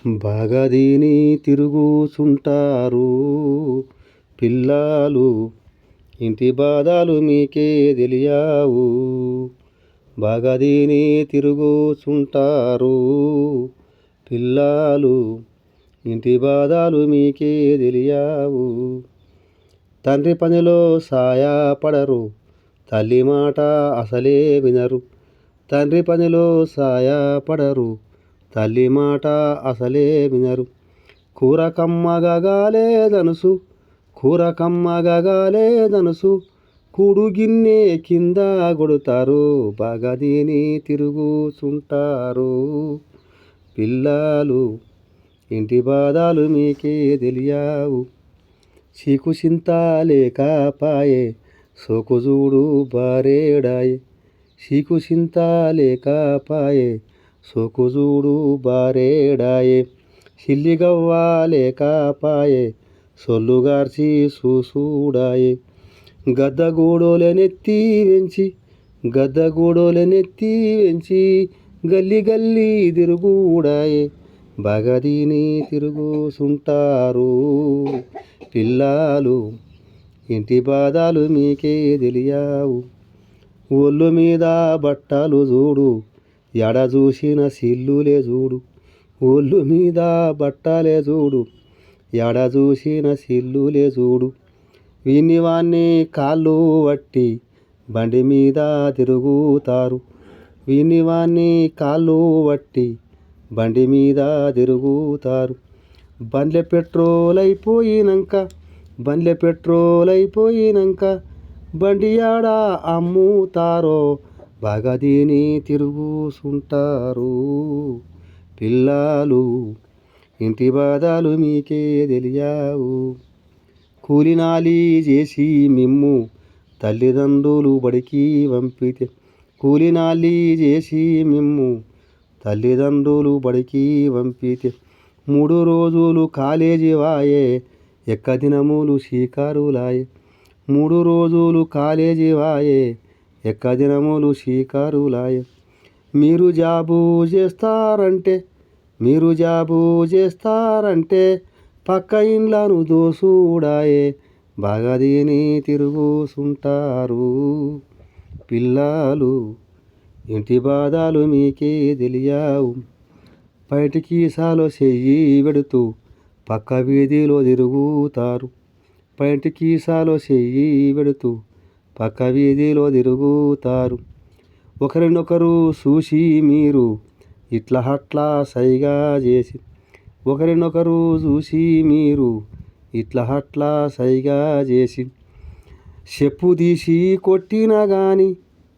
బాగా దీని తిరుగుచుంటారు పిల్లలు, ఇంటి బాధలు మీకే తెలియవు. బాగా దీని తిరుగుచుంటారు పిల్లలు, ఇంటి బాధలు మీకే తెలియవు. తండ్రి పనిలో సాయపడరు, తల్లి మాట అసలే వినరు. తండ్రి పనిలో సాయపడరు, తల్లి మాట అసలే వినరు. కూర కమ్మగగాలేదనుసు, కూర కమ్మగగాలేదనుసు, కూడు గిన్నె కింద కొడతారు. బాగా దీని తిరుగుచుంటారు పిల్లలు, ఇంటి బాధలు మీకే తెలియవు. చీకు చింత లేకపాయే, సోకుజూడు బారేడాయే. చీకు చింత లేకపాయే, సోకుజూడు బారేడాయే. సిల్లిగవ్వ లేకపాయే, సొల్లుగార్చి చూసుడాయే. గద్దగూడోలనెత్తి వెంచి, గద్దగూడోలనెత్తి వెంచి, గల్లీ గల్లీ తిరుగుడాయే. బాగా దీని తిరుగుచుంటారు పిల్లలు, ఇంటి బాధలు మీకే తెలియవు. ఒళ్ళు మీద బట్టలు చూడు, ఎడ చూసిన సిల్లులే చూడు. ఒళ్ళు మీద బట్టలే చూడు, ఎడ చూసిన సిల్లులే చూడు. వీన్ని వాన్ని కాళ్ళు పట్టి బండి మీద తిరుగుతారు. వీన్ని వాన్ని కాళ్ళు పట్టి బండి మీద తిరుగుతారు. బండ్ల పెట్రోల్ అయిపోయినాక, బండ్ల పెట్రోల్ అయిపోయినాక, బండి యాడ అమ్ముతారో. బాగా దీని తిరుగుచుంటారు పిల్లలు, ఇంటి బాధలు మీకే తెలియవు. కూలినాలి చేసి మిమ్ము తల్లిదండ్రులు బడికి పంపితే, కూలినాలి చేసి మిమ్ము తల్లిదండ్రులు బడికి పంపితే, 3 రోజులు కాలేజీ వాయే, ఎక్క దినములు షికారులాయే. 3 రోజులు కాలేజీ వాయే, ఎక్క దినములు షికారులాయే. మీరు జాబు చేస్తారంటే, మీరు జాబు చేస్తారంటే, పక్క ఇండ్లను దోసుడాయే. బాగా దీని తిరుగుచుంటారు పిల్లలు, ఇంటి బాధలు మీకే తెలియవు. బయటికి సాలో చెయ్యి పెడుతూ పక్క వీధిలో తిరుగుతారు. బయటికి సాలో చెయ్యి పెడుతూ పక్క వీధిలో తిరుగుతారు. ఒకరినొకరు చూసి మీరు ఇట్లా అట్లా సైగా చేసి, ఒకరినొకరు చూసి మీరు ఇట్లా అట్లా సైగా చేసి, చెప్పు తీసి కొట్టినా గాని,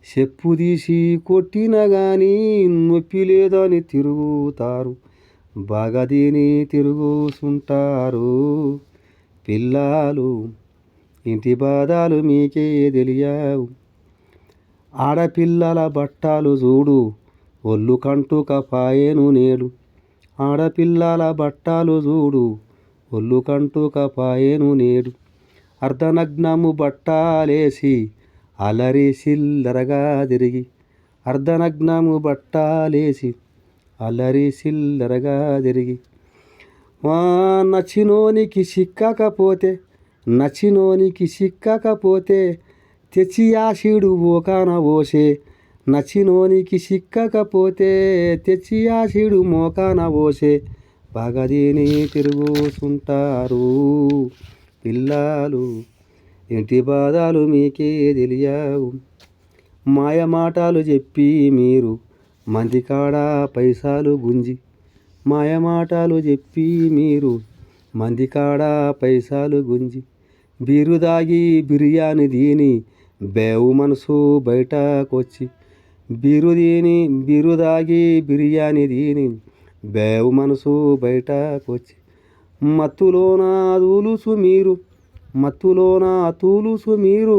చెప్పు తీసి కొట్టినా గాని నొప్పి లేదని తిరుగుతారు. బాగా దీని తిరుగుచుంటారు పిల్లలు, ఇంటి బాధలు మీకే తెలియవు. ఆడపిల్లల బట్టలు చూడు, ఒళ్ళు కంటుక పాయెను నేడు. ఆడపిల్లల బట్టలు చూడు, ఒళ్ళు కంటుక పాయెను నేడు. అర్ధనగ్నము బట్టలేసి అలరి సిల్లరగా తిరిగి, అర్ధనగ్నము బట్టలేసి అలరి సిల్లరగా తిరిగి. నచ్చినోనికి సిక్కకపోతే, నచ్చినోనికి సిక్కకపోతే, తెచ్చి యాసిడు మోకాన పోసే. నచ్చినోనికి సిక్కకపోతే, తెచ్చి యాసిడు మోకాన పోసే. బాగా దీని తిరుగుచుంటారు పిల్లలు, ఇంటి బాధలు మీకే తెలియవు. మాయ మాటలు చెప్పి మీరు మందికాడ పైసలు గుంజి, మాయ మాటలు చెప్పి మీరు మందికాడ పైసలు గుంజి. బీరు దాగి బిర్యానీ దీని బేవు మనసు బయటకొచ్చి, బీరు దాగి బిర్యానీ దీని బేవు మనసు బయటకొచ్చి. మత్తులోన తూలుసు మీరు, మత్తులోన తూలుసు మీరు,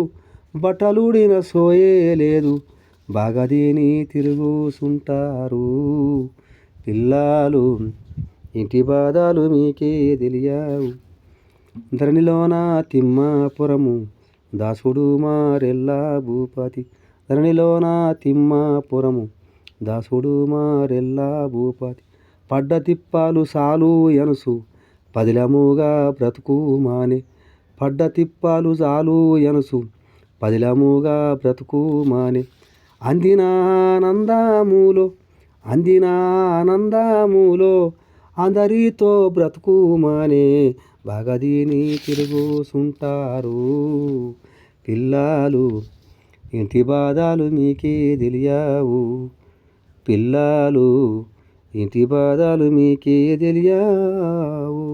బట్టలుడిన సోయే లేదు. బాగా దీని తిరుగుచుంటారు పిల్లలు, ఇంటి బాధలు మీకే తెలియవు. ధరణిలోన తిమ్మాపురము, దాసుడు మారెల్లా భూపతి. ధరణిలోన తిమ్మాపురము, దాసుడు మారెల్లా భూపతి. పడ్డ తిప్పాలు సాలు ఎనుసు పదిలముగా బ్రతుకు మానే. పడ్డ తిప్పాలు చాలు ఎనుసు పదిలముగా బ్రతుకు మానే. అందిన ఆనందములో అందరితో బ్రతుకు మానే. బాగదీని తిరుగుసుంటారు పిల్లలు, ఇంటి బాధలు మీకే తెలియవు. పిల్లలు, ఇంటి బాధలు మీకే తెలియవు.